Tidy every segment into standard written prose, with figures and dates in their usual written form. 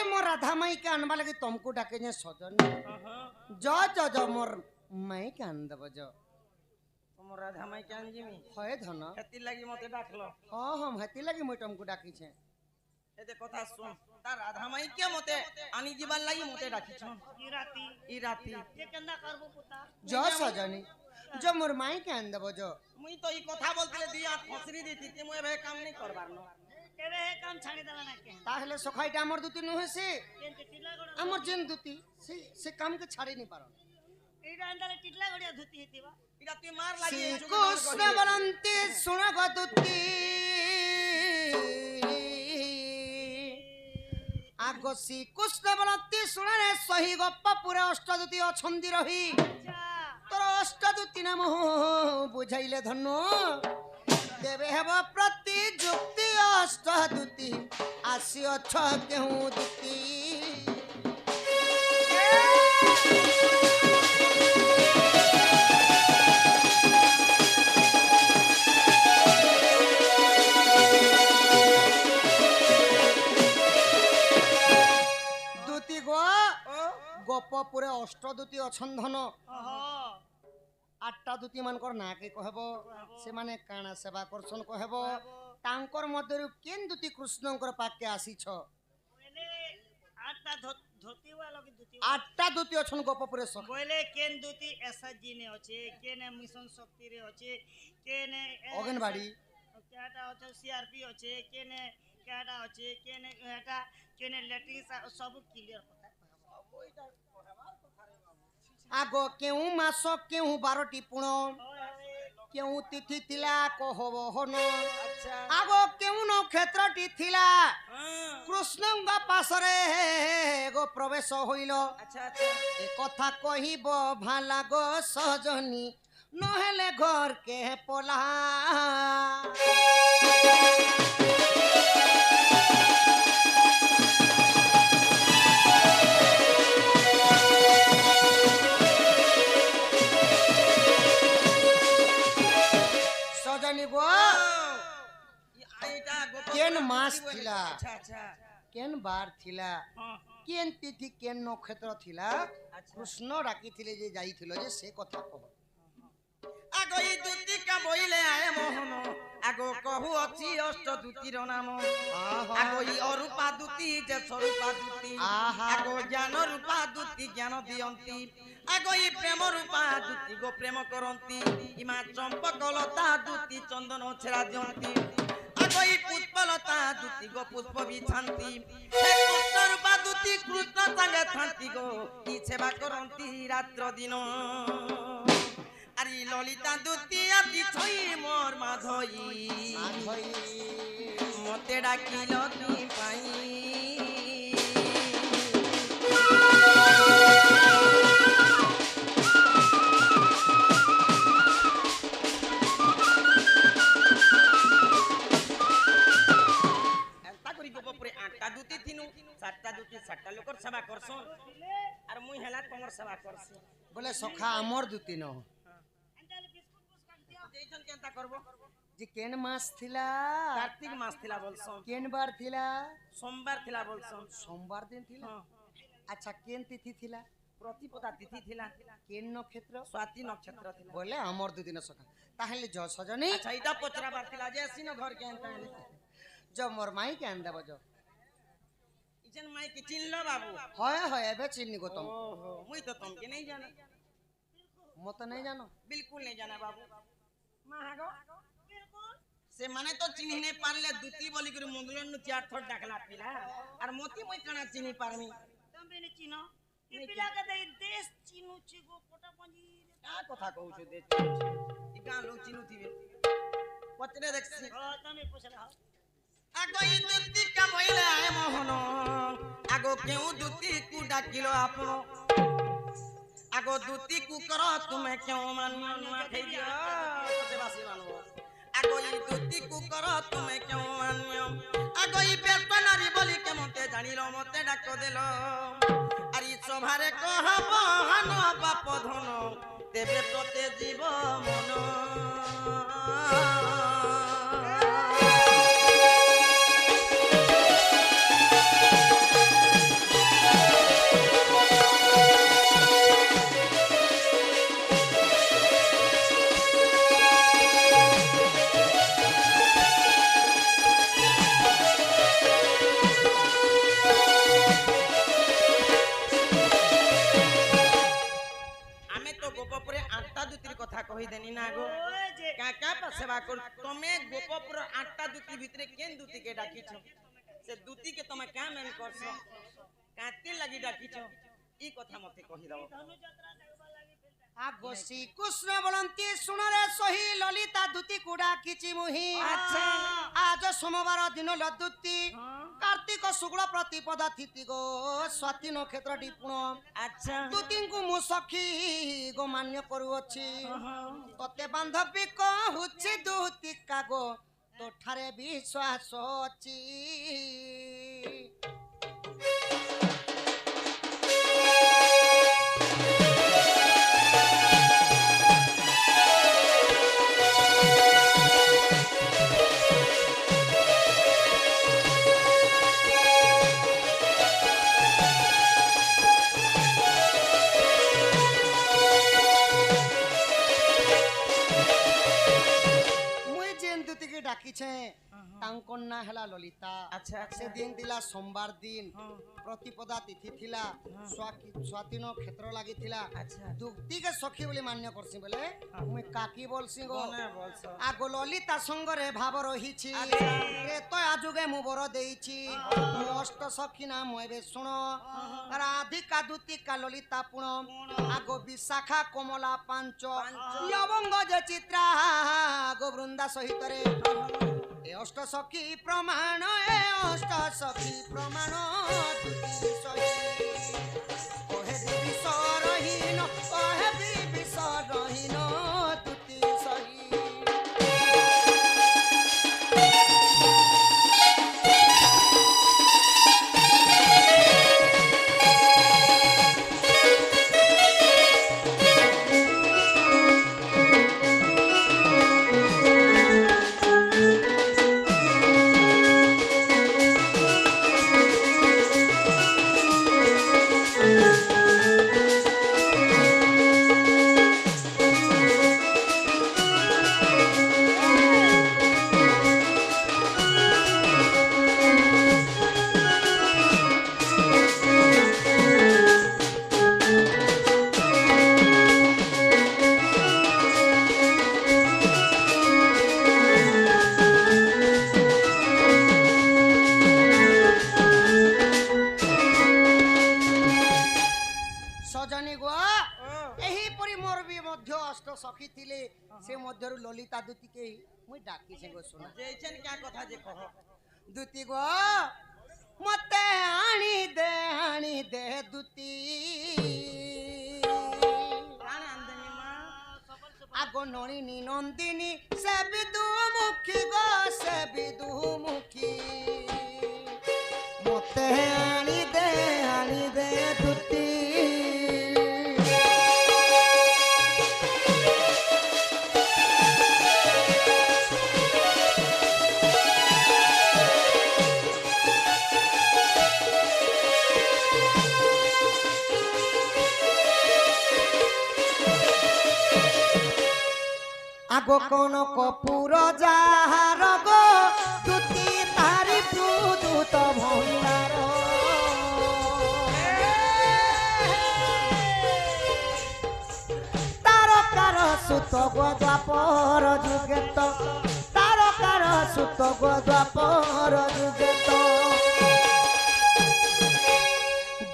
जे मोर राधा माई के आनबा लगे तुमको डाके जे सजन जो जो जो मोर माई के आन देबो जो तुम राधा माई के आन जिमी होय धन हेती लागि मते डाकलो हां हम हेती लगी মই तुमको डाकी छे एते कथा सुन ता राधा माई के मते आनी जीवन लागि मते डाकी छ ई राती ये केना करबो पुता जो सजनी जो मोर माई के आन देबो जो मुई तो ई कथा बोलतले दिया फसरी देती ते मोय भे काम नहीं करबार न केबे हे काम छाड़ी देला ना के ताहले सखाईटा हमर दुती न होसे केनते टिटला गड़ हमर जेन दुती से काम के छाड़ी नहीं पारो एडा अंदर टिटला गड़िया धुती हेतीबा इरा तू मार लागि श्री कृष्ण बलंती सुन गदुती आगो श्री कृष्ण बलंती सुनने सही गप्प पूरा अष्टदूती अछंदी रही तोर अष्टदूती नाम बुझाइले धन्नो देवे हेब प्रति जुक्ति अष्टदूती आसी अछ केहू दूती गप पूरे अष्टदूती अछंधन आठटा दूती मानकर ना के कहबो से माने काना सेवा करसन कहबो तांकर मध्यरु केन दूती कृष्णंकर पाके आसी छ बोले आठटा धोती वाला की दूती आठटा दूती अछन गप पूरे सख बोले केन दूती एसजी ने होचे केने मिशन शक्ति रे होचे केने अगनबाड़ी केटा होचे सीआरपी होचे केने केटा होचे केने एटा केने लेटिस सब क्लियर आगो केहू मास केहू 12टी पुण केहू तिथि थिला कहबो हन आगो केहू नक्षत्रटी थिला कृष्णंग पासरे गो प्रवेश होइलो अच्छा अच्छा ए कथा कहिबो भाला गो सजनी नहेले घर के पोला सजनी गो केन मास थिला अच्छा अच्छा केन बार थिला केन तिथि केन नक्षत्र थिला कृष्ण डाकी थिले जे जाई थिलो जे से कथा कह आगो ई दूती का बोइले आए मोहन आगो कहू अछि अष्टदूती रो नाम आगो ई अरूपा दूती जे स्वरूपा दूती आगो ज्ञान रूपा दूती ज्ञान दियंती आगो ई प्रेम रूपा दूती गो प्रेम करंती इमा चंपकलता दूती चंदन छेरा दियंती आगो ई पुष्पलता दूती गो पुष्प बिछांती हे कृष्ण रूपा दूती कृष्ण संगे थांती गो ई सेवा करंती रात्र दिन अरे ललिता दूती आती छई मोर माधई मते डाकिल की पाई एंता करी गो पूरे 8टा दूती थिनु 7टा दूती 7टा लोकर सेवा करसो और मुई हेला तमर सेवा करसी बोले सखा अमर दूती न जैसन केनता करबो जे केन मास थिला कार्तिक मास थिला बोलसन केन बार थिला सोमवार थिला बोलसन सोमवार दिन थिला अच्छा केन तिथि थिला प्रतिपदा तिथि थिला केन नक्षत्र स्वाति नक्षत्र थिला बोले अमर दूती न सखा ताहले जो सजनी अच्छा इटा पचरा बार थिला जे सिनो घर के एंता जो मोर माई के आन देबो जो इजन माई के चिन्हलो बाबू होय होय एबे चिन्नी गो तुम ओहो मुई तो तुमके नहीं जाना मत नहीं जानो बिल्कुल नहीं जाना बाबू महागो से माने तो चिन्ह नहीं पारले दूती बोली कर मंगलन नु चार थोड़ डाकला पिला और मोती मुई कना चिन्ह पारमी तंबे ने चिनो ई पिला के दे देश चिनु छि गो कोटा पंजी का कथा कहू छ देश ई गां लोग चिनु थिबे पचरे देखसी तमे पूछला आगो ई दूती का भइला है मोहन आगो केउ दूती कु डाकिलो आपनो आगो दूती कु करो तुम्हें क्यों मानियो नुआ खैया सेवासी मानो आगो ई दूती कु करो तुम्हें क्यों मानियो आगो ई बेतनारी बोली के मते जानिलो मते डाको देलो अरी सभारे कहबो हन बाप धन तेबे प्रते जीव मन सेवा कर तमे गोपपुर 8टा दूती भितरे केन दूती के डाकिछ से दूती के तमे क्या मेन करछ काती लगी डाकिछ ई कथा मते कहि दो आगो श्री कृष्ण बोलंती सुनरे सही ललिता दूती कुडा किची मुही अच्छा। आज सोमवार दिन लदुती कार्तिक शुक्ल प्रतिपदा तिथि गो स्वाति नक्षत्र टिपुण अच्छा दूती को मु सखी गो मान्य करूअछि तते बांधवी कहूछि दूती कागो तोठारे विश्वास अछि ডাকিছে তাঙ্কর না হেলা ললিতা अच्छा अच्छा সে দিন দিলা সোমবার দিন প্রতিপদা তিথি থিলা স্বাতিন ক্ষেত্র লাগিছিলা अच्छा দুক্তিকে সখী বলি মান্য করছি বলে মুই কাকি বলছি গো কোনে বলছ আগো ললিতা সঙ্গরে ভাব রহিছি আচ্ছা। রে তো আজুগে মু বর দেইছি মু অষ্ট সখী না মইবে শুণ রাধিকা দুতিকা ললিতা পুণ আগো বিশাখা কমলা পাঞ্চ লবঙ্গ যে চিত্রা আগো বৃন্দা সহিতরে এ অষ্ট সখী প্রমাণ এ অষ্ট সখী প্রমাণ দুতি সখী ওহে দেবী সরহীন ওহে দেবী সরহীন দুতি সখী সজনী গো এহিপরি মোর বি মধ্য অষ্ট সখী থিলে সে মধ্যরু ললিতা দুতিকে মুই ডাকিছে গো শোনা जेछन क्या कथा जे कहो দুতি গো মতে আনি দে দুতি प्राण अंदनी मां আগো নলিনী নন্দিনী সে বিদু মুখী গো সে বিদু মুখী মতে আনি দে দুতি আগো কোন কপুর যাহার গো দুতি তারি প্রদূত ভণ্ডার তারকার সুত গো দ্বাপর যুগেত তারকার সুত গো দ্বাপর যুগেত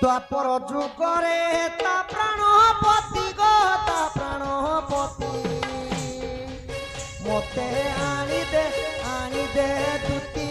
দ্বাপর যুগরে তা প্রাণপতি গো তা প্রাণপতি মতে আনি দে দুতি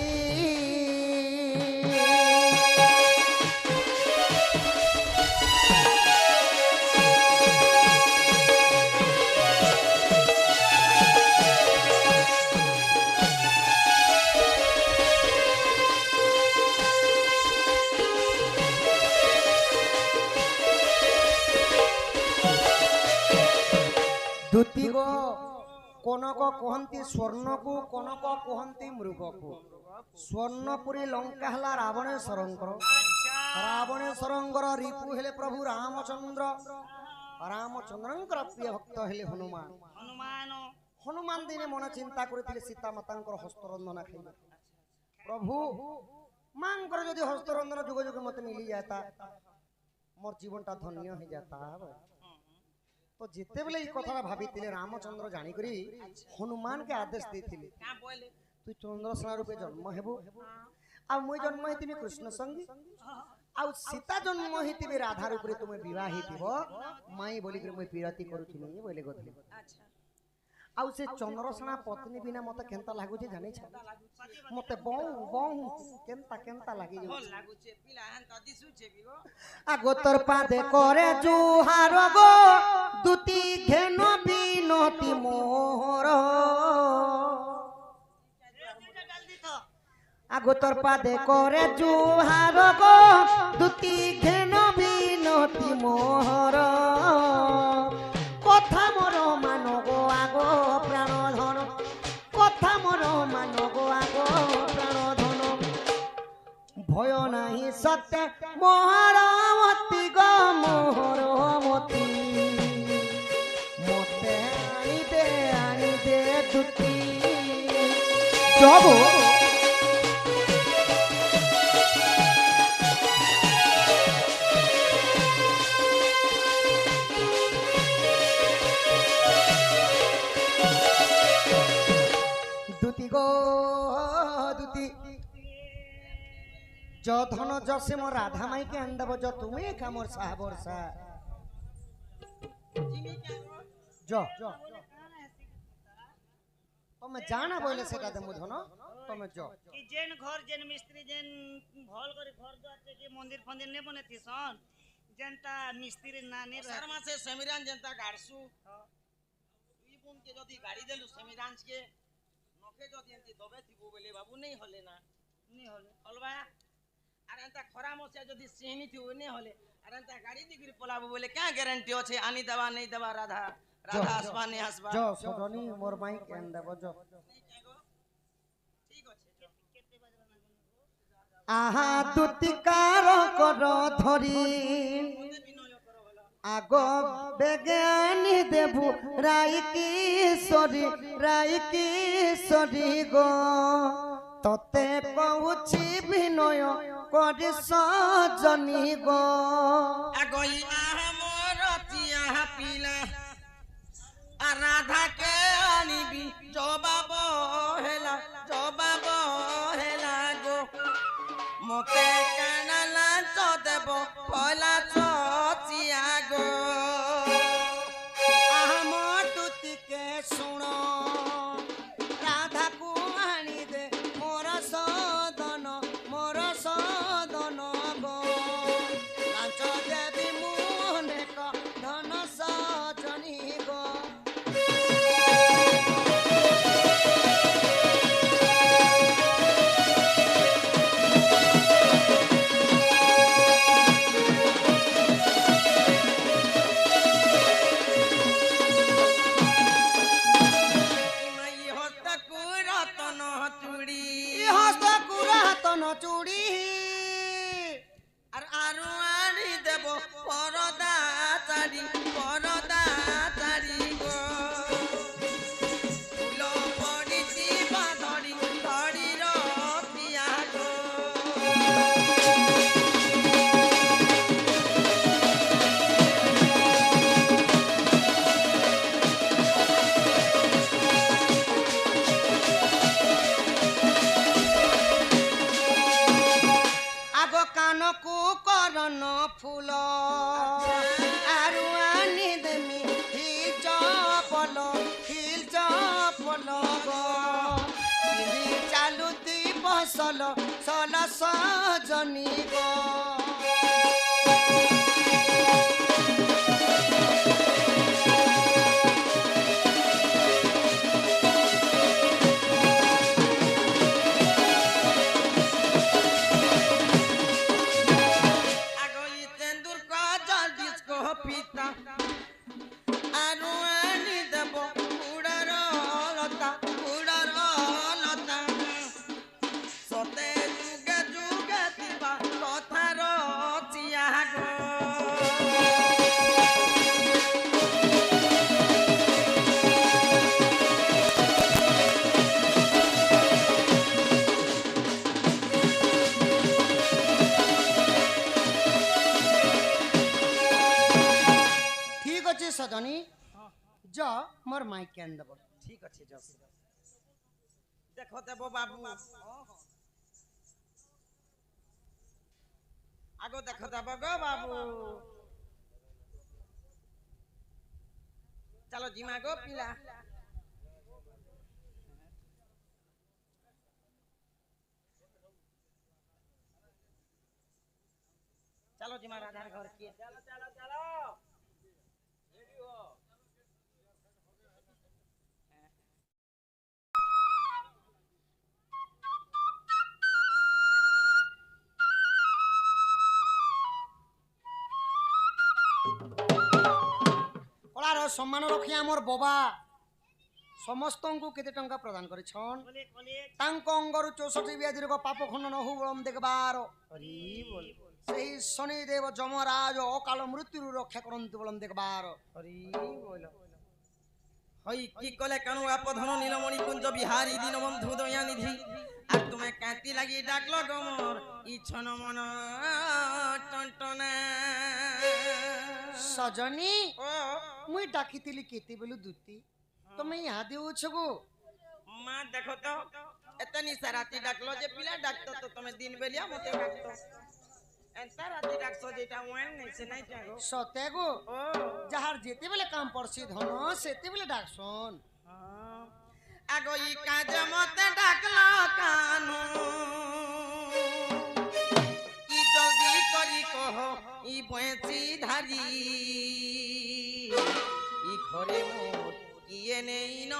দুতি গো কনক কুহନ୍ତି স্বর্ণকু কনক কুহନ୍ତି মৃগকু স্বর্ণপুরী লঙ্কা হেলা রাবণেশ্বরঙ্কর রাবণেশ্বরঙ্কর রিপু হেলে প্রভু রামচন্দ্রঙ্কর প্রিয় ভক্ত হেলে হনুমান হনুমান হনুমান দিনে মনে চিন্তা করেছিল সীতা মাতাঙ্কর হস্তরন্ধনা খাইবে প্রভু মাঙ্কর যদি হস্তরন্ধন যুগ যুগে মতে মিলি যাতা মোর জীবনটা ধন্য হয়ে যাতা तो जितेबेले ई कथा भाबितिले रामचंद्र जानी करी हनुमान के आदेश देथिले का बोले तू चंद्रसेना रूपे जन्म हेबो आ मुई जन्म हेतिबी कृष्ण संगी आ सीता जन्म हेतिबी राधा रूपे तुमे विवाह हेतिबो माई बोली कर मुई पीरती करूथिनी बोले गथले अच्छा आ से चंद्रसेना पत्नी बिना मते केनता लागु जे जानै छ मते बहु बहु केनता केनता लागि भल जे लागु छे पिला हन त दिसु छे बिगो আগো তোর পাদে করে জুহার গো দুটি ঘেন বিনতি মোর जल्दी तो আগো তোর পাদে করে জুহার গো দুটি ঘেন বিনতি মোর কথা মোর মান গো আগো প্রাণ ধন কথা মোর মান গো আগো প্রাণ ধন ভয় নাহি সত্যে মহারমতি গো মোহরমতি মতে আনি দে দুটি যাব দুটি গো দুটি ज धन जसे मोर राधा माई के अंदब ज तुम्हें का मोर साह बरसा जिमी के गो ज तमे जाना बोले सेटा दे मुधन तमे ज कि जेन घर जेन मिस्त्री जेन भल करे घर द्वार के मंदिर फंदिर ने बनेती सन जेनता मिस्त्री नानी शर्मा से समीरान जनता गाड़सु ई बुन के जदी गाड़ी देलु समीरान के नखे जदी एंती दबे थिबो बोले बाबू नहीं हले ना नहीं होले हलवा আর এন্তা খরা মশা যদি সিহনি থি ওনে হলে আর এন্তা গাড়ি দিগরি পলাবো বলে क्या গ্যারান্টি আছে আনি দেবা नहीं দেবা রাধা রাধা আসবা नहीं আসবা ज सदनी मोर माई के अंदब ज ঠিক আছে केते बजरा ना आहा दुतिकार कर धरी মতে বিনয় করো হলো आग बेगानी देबु राई किशोरी गो तते कहूछि विनय करि सजनी गो আগই আমার তিয়া পিলা আর রাধা কে আনিবি জবাব হেলা গো মতে কানালা দেব পয়লা চিয়া গো আমার দুতিকে শুনো রাধা কু আনি দে মোর সদন গো লাঞ্চ দেবী মুনেক ধন সজনী গো ইমাই হস্ত কুরতন চুড়ি হস্ত কুরাতন চুড়ি আর আরু আনি দেব পরদা চারি গো ফুল পড়িছি বাঁধড়ি ধড়ির পিয়া গো আগ কানকু করন ফুল আরু আনি দেমি হিল চপল গো পিন্ধি চালুতি বসল সল সজনী গো আগই তেন্দুর কাজল ডিস্কো পিতা আরু আনি দেব উড়ার লতা সতে যুগে যুগে দিবা কথা জ মোর মাই কেন দেব ঠিক আছে যাও দেখো দেব বাবু আগো দেখো দেব গো বাবু চলো জিমা গো পিলা चलो जी महाराज घर की चलो चलो चलो रेडी हो কলার সম্মান রক্ষি আমার বাবা সমস্তଙ୍କୁ কেতে টঙ্কা প্রদান করেছন বলে বলে তাঙ্ক অঙ্গরু 64 ব্যাধির পাপ খণ্ডন হু বলম দেখবার हरि बोल সেই শনিদেব যমরাজ অকাল মৃত্যুর রক্ষা করন্তু বলম দেখবার हरि बोल हई की कले कानु अपधन नीलमणि कुंज बिहारी दिन बंधु दया निधि আর তুমি কাঁতি লাগি ডাকলো গমর ইছন মন টনটনা সজনী ও মুই ডাকিতিলি কেতে বেলু দুতি তুমি ইহা দেউছ গো মা দেখো তো এত নিশা রাতি ডাকলো যে পিলা ডাকতো তো তুমি দিন বেলিয়া মতে ডাকতো এত রাতি ডাকছো যেটা ওয়ান নাই সে নাই জাগো সতে গো ও যাহার যেতে বেলে কাম পড়ছি ধন সেতে বেলে ডাকছন আগো ই কাজ মতে ডাকলো কানু ই জলদি করি কহ ই বয়েছি ধারি ই ঘরে মোর কিয়ে নেই ন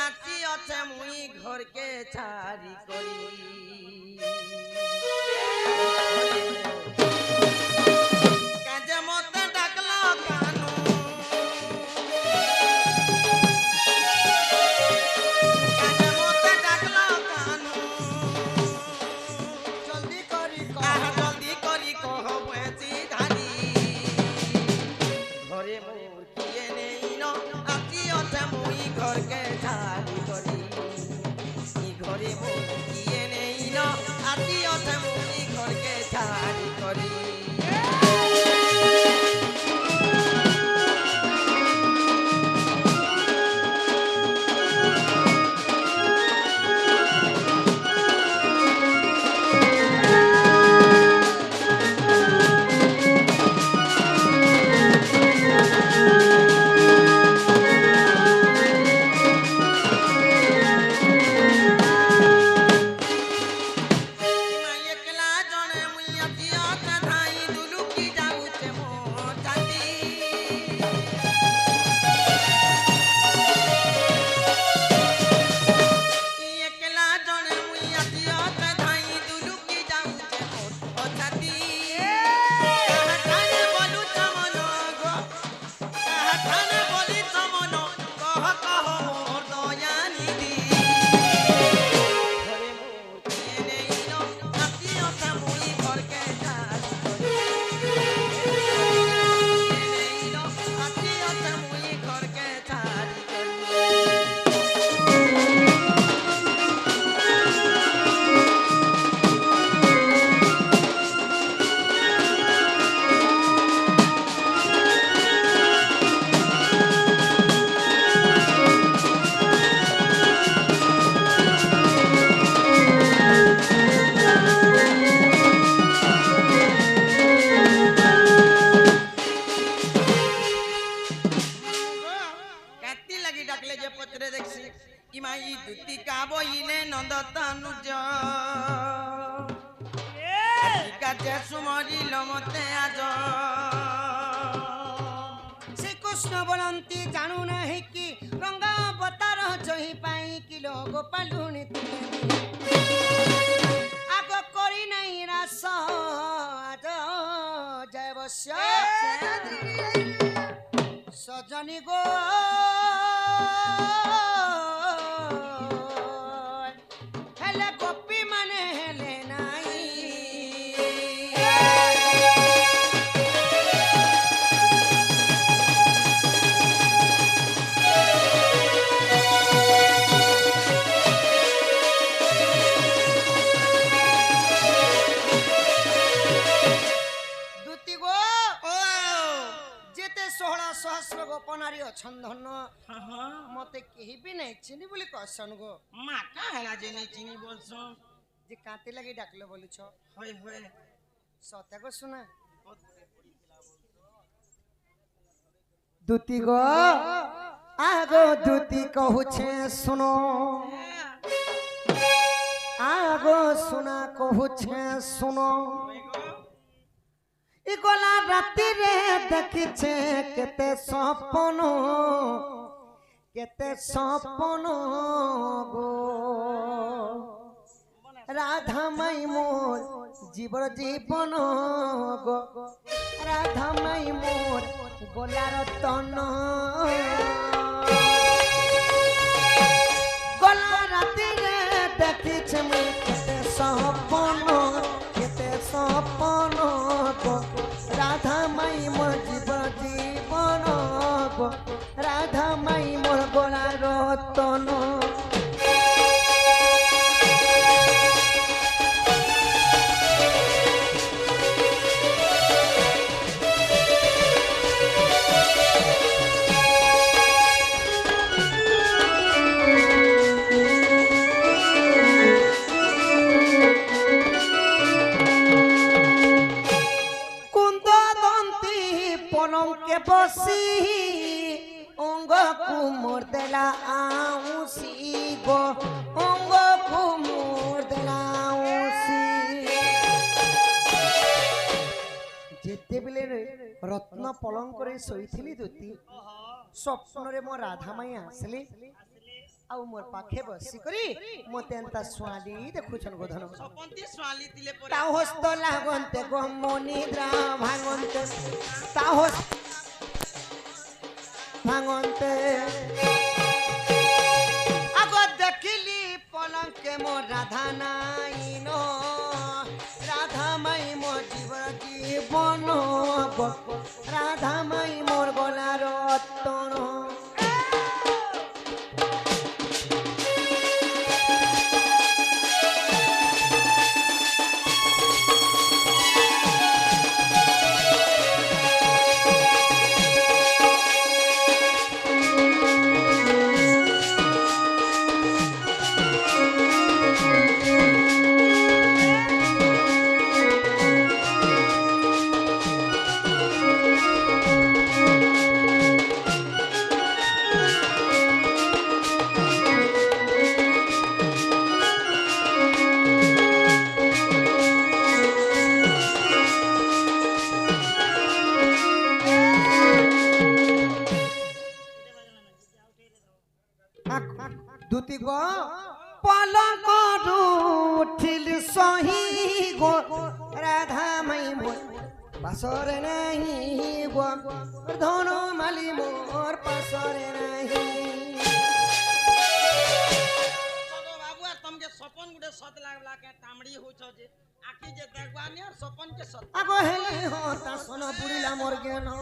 আছি আছে মুই ঘরকে ছাড়ি করি কাজে মতে ডাকলো কানু কাজে মতে ডাকলো কানু জলদি করি আহ জলদি করি কহ বয়েছি ধারি ঘরে মোর কিয়ে নেই ন আছি আছে মুই ঘরকে ছাড়ি করি ই ঘরে মোর কিয়ে নেই ন আছি আছে মুই ঘরকে ছাড়ি করি একলা জনে মুই আজিয়া ধাই দুলুকি যাউছে মোর চাঁদি একলা জনে মুই আজিয়া ধাই দুলুকি যাউছে মোর চাঁদি কাহাঠানে বলু চমন গো কাহাঠানে বলি চমন কহ কহ মোর দয়া নিধি ঘরে মোর কিয়ে নেই ন আতি অথা মুই ঘরকে ছাড়ি করি কিয়ে নেই ন আতি অথা মুই ঘরকে ছাড়ি করি কাটি লাগি ডাকলে যে পত্রে দেখছি ইমাই দুতি কাবইলে নন্দ তনুজ কাজে সুমরিল মতে আজ শ্রীকৃষ্ণ বলন্তি জানু নাহি কি রঙ্গা অবতার জহি পাই কিলো গোপালুনি আগ করি নাই রাস আজ জয় বস্য সজনী গো হেলে গোপী মানে হেলে নাই দুতি গো ও যেতে সোহলা সহ सहस्र गोपनारी अछन धन हाँ हाँ मते केही भी नहीं चिनी बोली कहसन गो माँ का हैला जे नहीं चिनी बोलसो जे काते लगी डाकलो बोलु छ होय होय सत्य को सुना दूती गो आगो दूती कहू छे सुनो आगो सुना कहू छे सुनो इ गला राति रे देखी छे केते सपन गो राधा माई मोर जीवर जीवन गो राधा माई मोर गलार तन गला राति रे देखी छे मुई केते सपन गो राधा माई मोर जीवर जीवन गो राधा माई मोर गलार तन पलंके बसी अंग कुमोर देला आउसी गो अंग कुमोर देला आउसी जेते बेले रत्न पलंक रे सोईथिली दुती स्वप्न रे मो राधा माई आसली आउ मोर पाखे बसी करी मते एंता स्वाली देखुछन गोधन सपंती स्वाली दिले पर ता हस्त लागन्ते गो मनिद्रा भांगन्ते ता हस्त भांगन्ते आगो देखिली पलंके मोर राधा नाई नो राधा माई मोर जीवन गो राधा माई मोर गला रतन दूती गो पलंक उठिल सही गो राधा माई मोर पासरे नहीं गो धनो माली मोर पासरे नहीं सगो बाबू तुमके सपन गुडे सत लागला के तामड़ी होछ जे आखी जे देखबानी और सपन के सत आगो हेले हो ता सोनो बुड़ीला मोर गेनो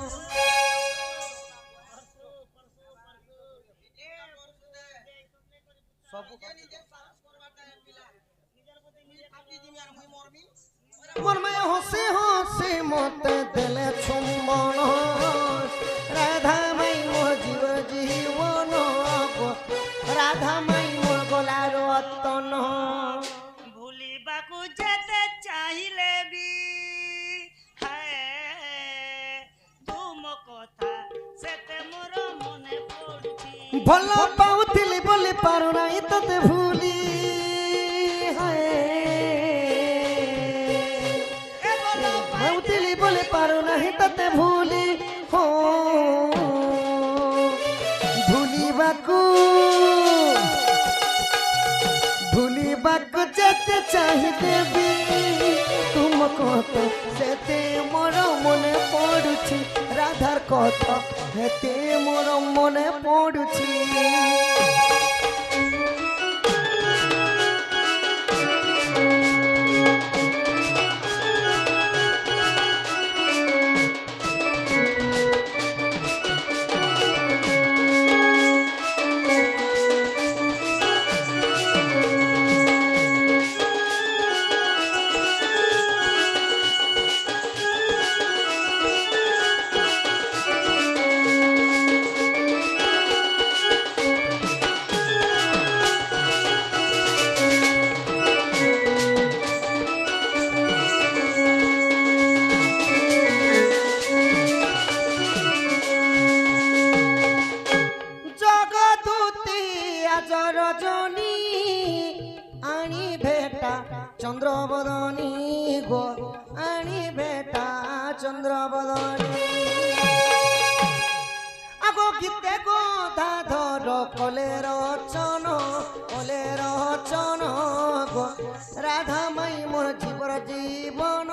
सब मोर में हंसी हंसी मते दिले चुम्बन राधा माई मोर जीवन गो राधा माई मोर गला रतन भूलिबाकू जेते चाहिले भी हाय तुम कथा सेते मोर मने पड़ुची भल पाउथिली बोली पारु नाही तते भूली हाय पाउथिली बोली पारु नाही तते भूली हो भूलिबाकू जेते चाहिते भी तुमको तो सेते मोर मने पड़ुची राधार कथा हेते मोर मने पड़ुची চন্দ্র বদনে আগো গীতে গোধা ধর কলে রচন গো রাধামাই মোর জীবর জীবন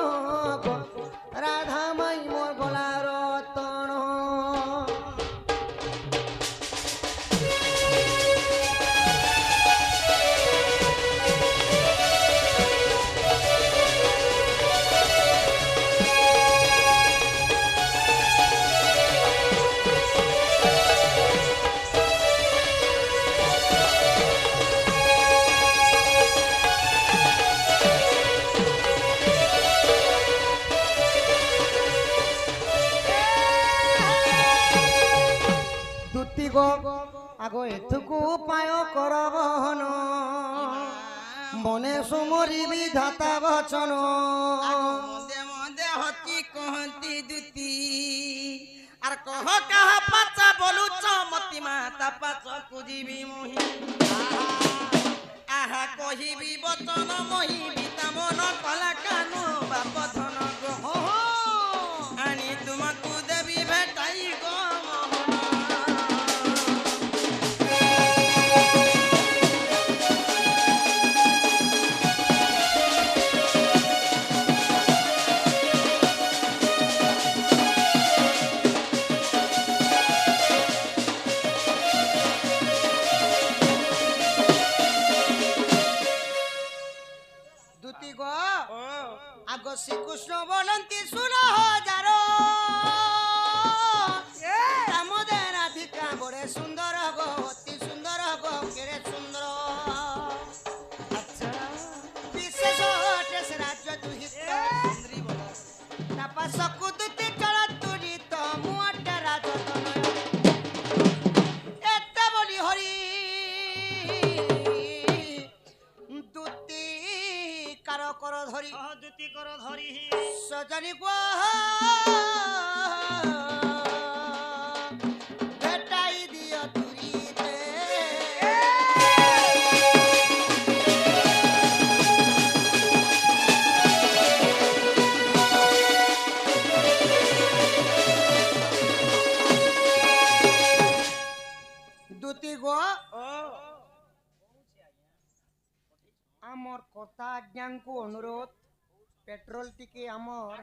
গো রাধামাই মোর গলা রতন দুতি গো আগো এথুকু উপায় করবহন মনে সুমরি বিধাতা বচন মদে মদে হতি কহতি দুতি আর কহ কাহা পাচা বলুছ মতি মাতা পাচ কুজিবি মহি আহা কহিবি বচন মহিবি তা মন কলা কানু বাপ ধন গ্রহ আনি তোমাকু দেবী ভেটাই গো দুতি গো ও আগ শ্রীকৃষ্ণ বলন্তি শুন হাজার রামদের রাধিকা বড়ে সুন্দর গো অতি সুন্দর গো কেড়ে সুন্দর আচ্ছা বিশেষ টেস রাজ্য দুহিত সুন্দরী বলো তাপস কুদুতি চল তুলিত মুয়াটা রাজতনয় এতে বলি হরি দুতি কার কর ধরি দুতি কর ধরি সজনি গো ভেটাই দিও তুরিতে দুতি গো ও আমার কথা আজ্ঞাঙ্কু অনুরোধ পেট্রোল টিকে আমার